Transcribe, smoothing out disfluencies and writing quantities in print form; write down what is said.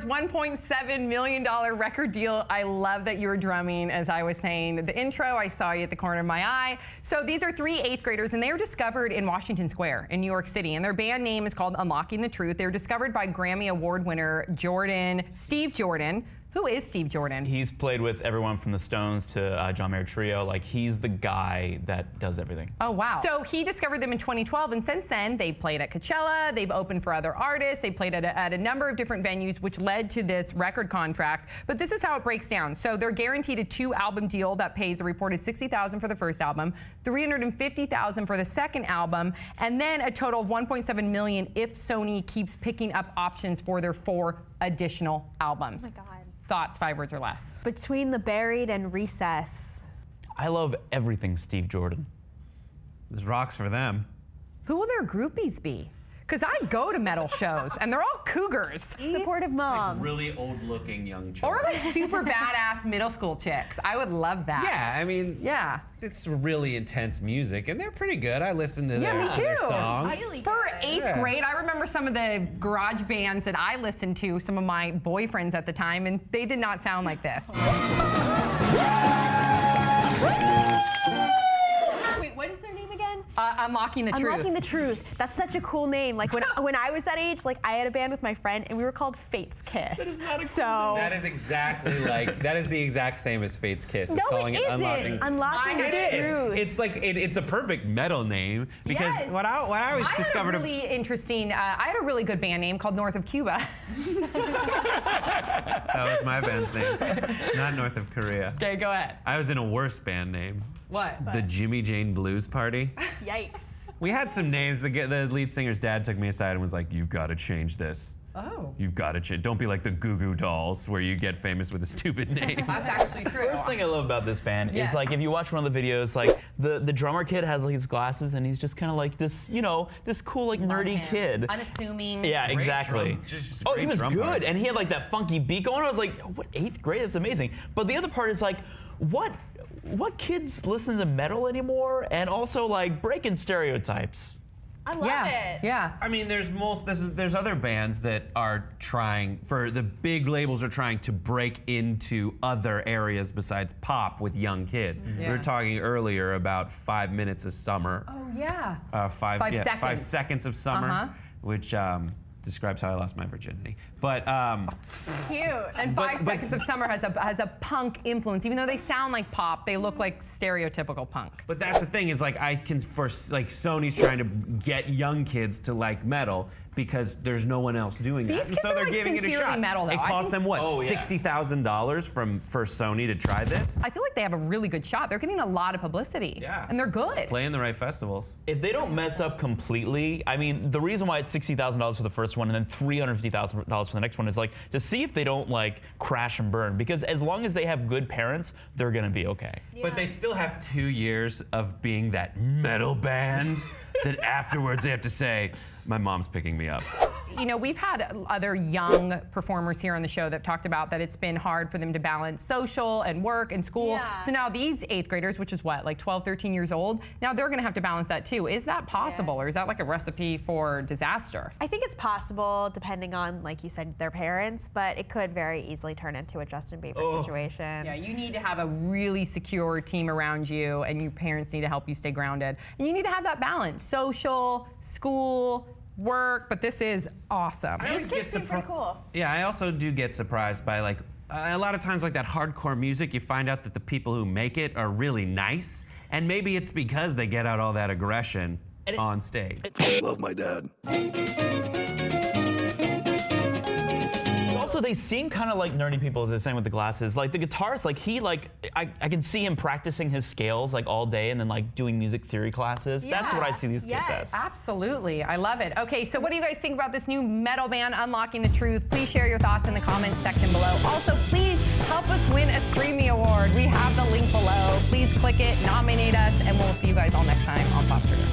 $1.7 million record deal. I love that you were drumming as I was saying the intro. I saw you at the corner of my eye. So these are 3 8th graders, and they were discovered in Washington Square in New York City. And their band name is called Unlocking the Truth. They were discovered by Grammy Award winner Steve Jordan. Who is Steve Jordan? He's played with everyone from the Stones to John Mayer Trio. Like, he's the guy that does everything. Oh, wow. So he discovered them in 2012, and since then, they've played at Coachella, they've opened for other artists, they played at a number of different venues, which led to this record contract. But this is how it breaks down. So they're guaranteed a 2-album deal that pays a reported $60,000 for the first album, $350,000 for the second album, and then a total of $1.7 million if Sony keeps picking up options for their 4 additional albums. Oh my God. Thoughts, 5 words or less. Between The Buried and Recess. I love everything Steve Jordan. This rocks for them. Who will their groupies be? Because I go to metal shows, and they're all cougars. Supportive moms. Like really old-looking young children. Or like super badass middle school chicks. I would love that. Yeah, I mean, yeah, it's really intense music, and they're pretty good. I listen to their songs. For 8th grade, I remember some of the garage bands that I listened to, some of my boyfriends at the time, and they did not sound like this. Wait, what is their name again? Unlocking the Truth. Unlocking the Truth. That's such a cool name. Like when I was that age, like I had a band with my friend and we were called Fate's Kiss. That is not a cool name. That is exactly like, that is the exact same as Fate's Kiss. No, it's calling it isn't. Unlocking the Truth. It's like, it's a perfect metal name because when I was discovered I had a really good band name called North of Cuba. That was my band's name, not North of Korea. Okay, go ahead. I was in a worse band name. What? The Jimmy Jane Blues Party. Yikes. We had some names. The lead singer's dad took me aside and was like, "You've got to change this. Oh. You've got to change. Don't be like the Goo Goo Dolls where you get famous with a stupid name." That's actually true. First thing I love about this band is like if you watch one of the videos, like the drummer kid has like his glasses and he's just kind of like this, you know, this cool like nerdy kid. Unassuming. Yeah, exactly. Oh, he was good, and he had like that funky beat going. I was like, what, 8th grade? That's amazing. But the other part is like, what kids listen to metal anymore? And also like breaking stereotypes. I love it. Yeah. I mean, there's other bands that are trying, the big labels are trying to break into other areas besides pop with young kids. We were talking earlier about 5 Minutes of Summer. Oh yeah. 5 seconds. 5 Seconds of Summer, which describes how I lost my virginity. But cute. And 5 Seconds of Summer has a punk influence. Even though they sound like pop, they look like stereotypical punk. But that's the thing is like Sony's trying to get young kids to like metal because there's no one else doing that. These kids so are they're like giving it a shot. metal, though. It costs them what, $60,000 for Sony to try this? I feel like they have a really good shot. They're getting a lot of publicity. Yeah. And they're good. Playing the right festivals. If they don't mess up completely, I mean, the reason why it's $60,000 for the first one and then $350,000 for the next one is like to see if they don't like crash and burn. Because as long as they have good parents, they're gonna be okay. Yeah. But they still have 2 years of being that metal band that afterwards they have to say, my mom's picking me up. You know, we've had other young performers here on the show that talked about that it's been hard for them to balance social and work and school. Yeah. So now these 8th graders, which is what, like 12, 13 years old, now they're gonna have to balance that too. Is that possible, or is that like a recipe for disaster? I think it's possible depending on, like you said, their parents, but it could very easily turn into a Justin Bieber situation. Yeah, you need to have a really secure team around you, and your parents need to help you stay grounded. And you need to have that balance, social, school, work, but this is awesome. These kids seem pretty cool. Yeah, I also do get surprised by like, a lot of times like that hardcore music, you find out that the people who make it are really nice, and maybe it's because they get out all that aggression on stage. I love my dad. Also, they seem kind of like nerdy people, as I was saying with the glasses. Like the guitarist, like I can see him practicing his scales like all day and then like doing music theory classes. That's what I see these kids as. Absolutely, I love it. Okay, so what do you guys think about this new metal band, Unlocking the Truth? Please share your thoughts in the comments section below. Also, please help us win a STREAMY Award. We have the link below. Please click it, nominate us, and we'll see you guys all next time on Pop Trigger.